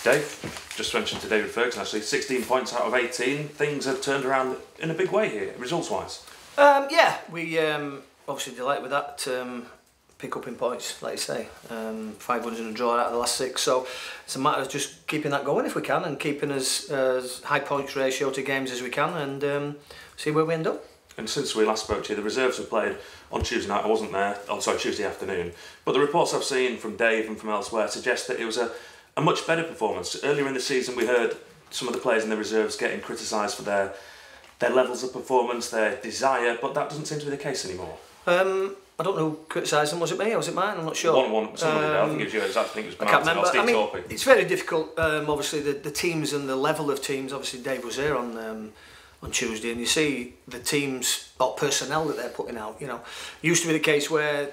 Dave, just mentioned to David Ferguson actually, 16 points out of 18. Things have turned around in a big way here, results-wise. Yeah, we obviously delighted with that. Pick up in points, like you say. 500 and a draw out of the last 6, so it's a matter of just keeping that going if we can, and keeping as high points ratio to games as we can, and see where we end up. And since we last spoke to you, the reserves have played on Tuesday night. I wasn't there, Tuesday afternoon. But the reports I've seen from Dave and from elsewhere suggest that it was a much better performance. Earlier in the season, we heard some of the players in the reserves getting criticised for their levels of performance, their desire, but that doesn't seem to be the case anymore. I don't know who criticised them. Was it me or was it mine? I'm not sure. I think it was yours. I think it was I can't remember. Steve Torpy. It's very difficult. Obviously, the teams and the level of teams. Obviously, Dave was there on Tuesday, and you see the teams or personnel that they're putting out. You know, it used to be the case where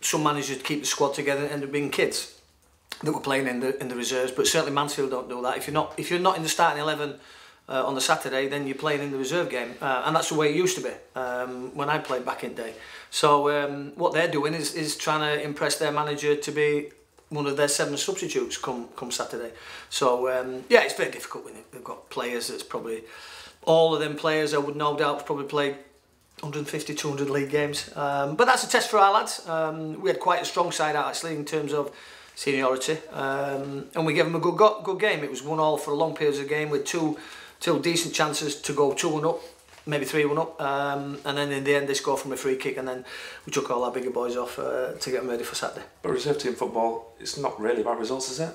some managers would keep the squad together and end up being kids that were playing in the reserves. But certainly Mansfield don't do that. If you're not in the starting 11 on the Saturday, then you're playing in the reserve game, and that's the way it used to be when I played back in the day. So what they're doing is trying to impress their manager to be one of their 7 substitutes come Saturday. So yeah, it's very difficult when they've got players that's probably, all of them players I would no doubt probably played 150, 200 league games. But that's a test for our lads. We had quite a strong side out actually in terms of seniority, and we gave them a good game. It was 1-1 for a long period of the game with two decent chances to go 2-1 up, maybe 3-1 up, and then in the end they scored from a free kick, and then we took all our bigger boys off to get them ready for Saturday. But reserve team football, it's not really about results, is it?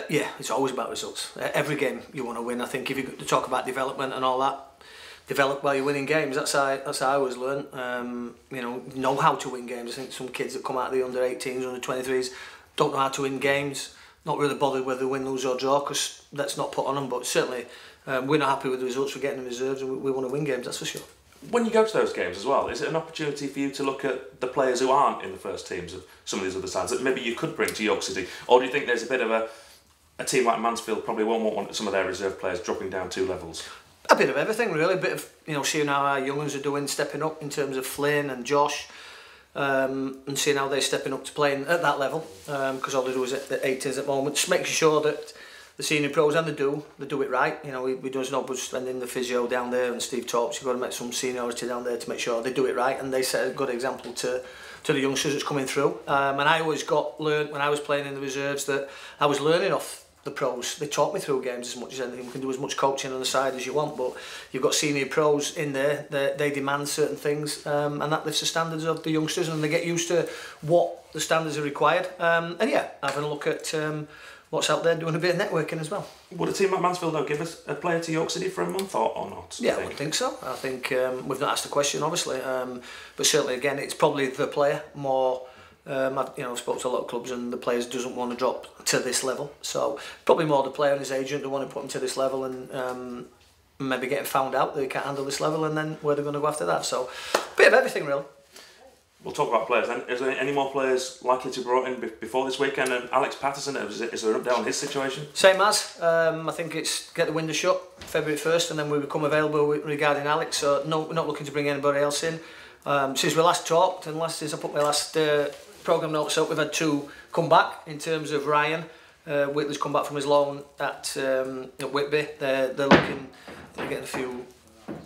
Yeah, it's always about results. Every game you want to win. I think if you talk about development and all that, develop while you're winning games. That's how I always learn. Know how to win games. I think some kids that come out of the under-18s, under-23s don't know how to win games. Not really bothered whether they win, lose or draw, because that's not put on them. But certainly, we're not happy with the results we're getting in reserves, and we want to win games. That's for sure. When you go to those games as well, is it an opportunity for you to look at the players who aren't in the first teams of some of these other sides that maybe you could bring to York City, or do you think there's a bit of a team like Mansfield probably won't want some of their reserve players dropping down 2 levels? A bit of everything, really. A bit of seeing how our young ones are doing, stepping up in terms of Flynn and Josh. And seeing how they're stepping up to playing at that level, because all they do is at the 18s at the moment, just making sure that the senior pros, and they do it right. You know, we don't know, but spending the physio down there and Steve talks, you've got to make some seniority down there to make sure they do it right, and they set a good example to the youngsters that's coming through. And I always learned when I was playing in the reserves that I was learning off the pros. They taught me through games as much as anything. We can do as much coaching on the side as you want, but you've got senior pros in there, they demand certain things, and that lifts the standards of the youngsters, and they get used to what the standards are required. And yeah, having a look at what's out there, doing a bit of networking as well. Would a team like Mansfield though give us a player to York City for a month or not? Yeah, I would think so. I think we've not asked the question obviously, but certainly again it's probably the player more. I've spoke to a lot of clubs and the players doesn't want to drop to this level, so probably more the player and his agent who want to put him to this level, and maybe getting found out that they can't handle this level, and then where they're going to go after that. So a bit of everything really. We'll talk about players then. Is there any more players likely to be brought in before this weekend? And Alex Patterson, is there an update on his situation? Same as. I think it's get the window shut February 1st, and then we become available regarding Alex. So no, we're not looking to bring anybody else in. Since we last talked, and since I put my last programme notes up, we've had 2 come back in terms of Ryan. Whitley's come back from his loan at Whitby. They're getting a few.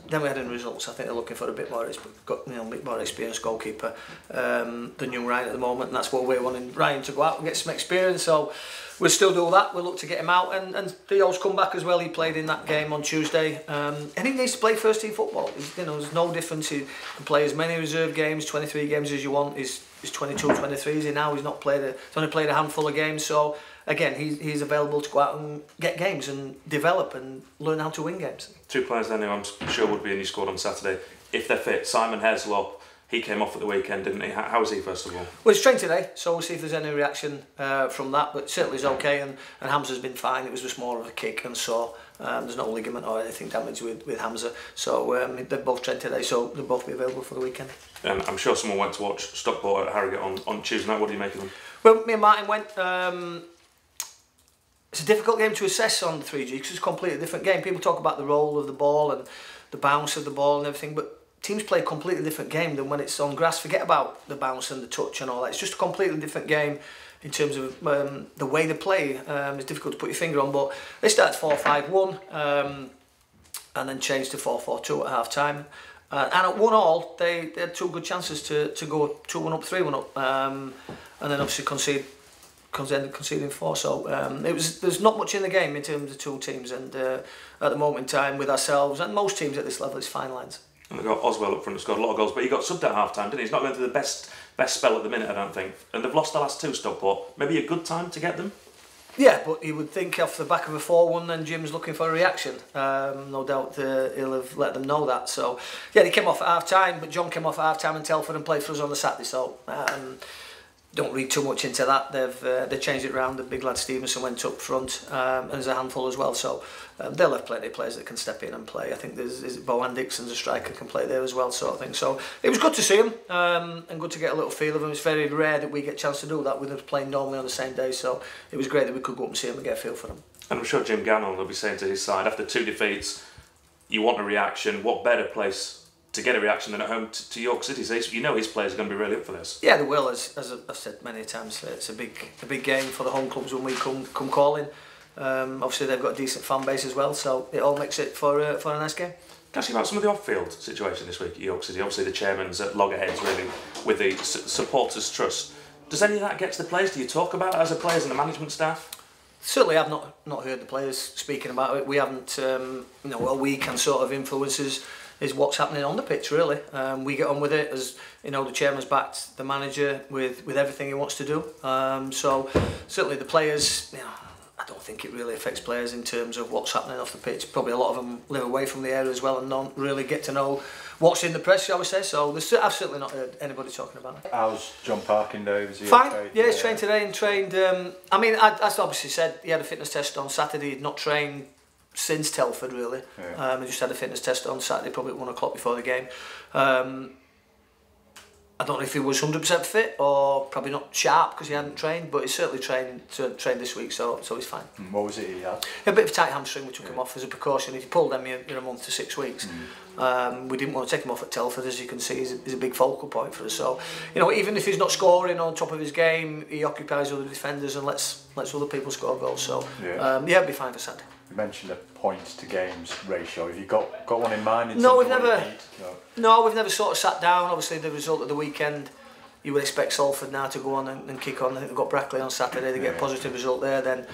Then we had in results. I think they're looking for a bit more experienced goalkeeper than young Ryan at the moment, and that's what we're wanting Ryan to go out and get some experience. So we'll still do that. We'll look to get him out, and Theo's come back as well. He played in that game on Tuesday, and he needs to play first team football. There's no difference. He can play as many reserve games, 23 games as you want. He's 22, 23 is he now. He's only played a handful of games. So again, he's available to go out and get games and develop and learn how to win games. 2 players then who I'm sure would be in your squad on Saturday if they're fit. Simon Heslop, he came off at the weekend, didn't he? How was he first of all? Well, he's trained today, so we'll see if there's any reaction from that, but certainly he's okay, and Hamza's been fine. It was just more of a kick and sore. There's no ligament or anything damaged with Hamza, so they've both trained today, so they'll both be available for the weekend. And I'm sure someone went to watch Stockport at Harrogate on Tuesday night. What do you make of them? Well, me and Martin went. It's a difficult game to assess on the 3G because it's a completely different game. People talk about the roll of the ball and the bounce of the ball and everything, but teams play a completely different game than when it's on grass. Forget about the bounce and the touch and all that. It's just a completely different game in terms of the way they play. It's difficult to put your finger on, but they started 4-5-1 and then changed to 4-4-2 at half time. And at 1-1, they had 2 good chances to go 2-1 up, 3-1 up, and then obviously conceding 4. So there's not much in the game in terms of the 2 teams, and at the moment in time with ourselves and most teams at this level, it's fine lines. And they got Oswell up front, who scored a lot of goals, but he got subbed at half time, didn't he? He's not going through the best spell at the minute, I don't think. And they've lost the last 2, Stockport. Maybe a good time to get them? Yeah, but you would think off the back of a 4-1, then Jim's looking for a reaction. No doubt he'll have let them know that. So, yeah, they came off at half-time, but John came off at half-time and Telford and played for us on the Saturday. So, don't read too much into that. They changed it around. The big lad Stevenson went up front, and there's a handful as well. So, they'll have plenty of players that can step in and play. I think there's Bohan Dixon's a striker, can play there as well, sort of thing. So, it was good to see him, and good to get a little feel of him. It's very rare that we get a chance to do that with us playing normally on the same day. So, it was great that we could go up and see him and get a feel for him. And I'm sure Jim Gannon will be saying to his side, after 2 defeats, you want a reaction. What better place to get a reaction than at home to York City? So you know his players are going to be really up for this. Yeah, they will. As I've said many times, it's a big game for the home clubs when we come calling. Obviously, they've got a decent fan base as well, so it all makes it for a nice game. Can I ask you about some of the off-field situation this week at York City? Obviously, the chairman's at loggerheads really with the supporters' trust. Does any of that get to the players? Do you talk about it as a players and the management staff? Certainly, I've not heard the players speaking about it. We haven't, what we can sort of influence is what's happening on the pitch, really. We get on with it, as you know, the chairman's backed the manager with everything he wants to do. So certainly the players, I don't think it really affects players in terms of what's happening off the pitch. Probably a lot of them live away from the area as well and don't really get to know what's in the press, shall we say. So I've certainly not heard anybody talking about it. How's John Parkindow? Was he fine? okay? Yeah, he's trained today and trained. I mean, as obviously said, he had a fitness test on Saturday. He'd not trained since Telford, really. Yeah. He just had a fitness test on Saturday, probably at 1 o'clock before the game. I don't know if he was 100% fit or probably not sharp because he hadn't trained, but he's certainly trained this week, so he's fine. What was it he had? A bit of a tight hamstring, we took him off as a precaution. If you pulled them in a month to 6 weeks, we didn't want to take him off at Telford. As you can see, he's a big focal point for us. So, even if he's not scoring on top of his game, he occupies other defenders and lets other people score goals. So, it'll be fine for Saturday. You mentioned a points to games ratio. Have you got one in mind? No, we've never. No, we've never sort of sat down. Obviously, the result of the weekend, you would expect Salford now to go on and kick on. I think they've got Brackley on Saturday. They get a positive result there. Then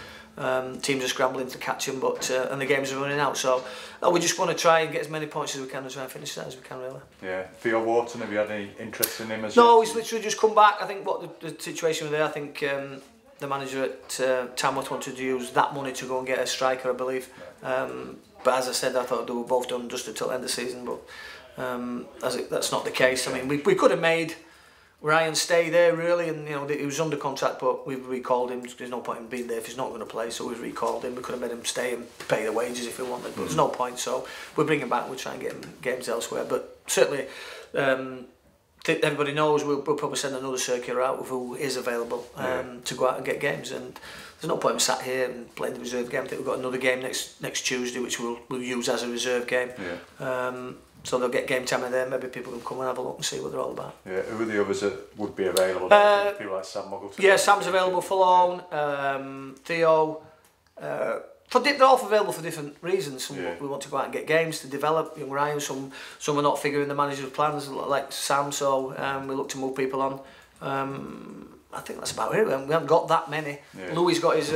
teams are scrambling to catch them, and the games are running out. So we just want to try and get as many points as we can and try and finish that as we can, really. Yeah. Theo Wharton, have you had any interest in him? No, he's literally just come back. I think what the situation was there. I think the manager at Tamworth wanted to use that money to go and get a striker, I believe. But as I said, I thought they were both done just until the end of the season. But that's not the case. I mean, we could have made Ryan stay there, really, and he was under contract, but we've recalled him. There's no point in being there if he's not going to play, so we've recalled him. We could have made him stay and pay the wages if we wanted, but there's no point. So we'll bring him back. We'll try and get him games elsewhere. But certainly, everybody knows we'll probably send another circular out of who is available to go out and get games. And there's no point in sat here and playing the reserve game. I think we've got another game next Tuesday, which we'll use as a reserve game. So they'll get game time in there. Maybe people can come and have a look and see what they're all about. Yeah, who are the others that would be available? People like Sam Muggleton. Yeah, Sam's available for loan. Theo. They're all available for different reasons. Some we want to go out and get games to develop. Young Ryan, some are not figuring the manager's plans, like Sam. So we look to move people on. I think that's about it. We haven't got that many. Yeah. Louis got his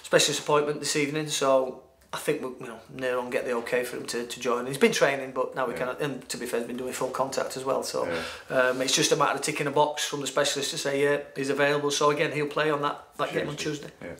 specialist appointment this evening, so I think we'll near on get the okay for him to join. He's been training, but now we can. And to be fair, he's been doing full contact as well. So it's just a matter of ticking a box from the specialist to say he's available. So again, he'll play on that game on Tuesday. Yeah.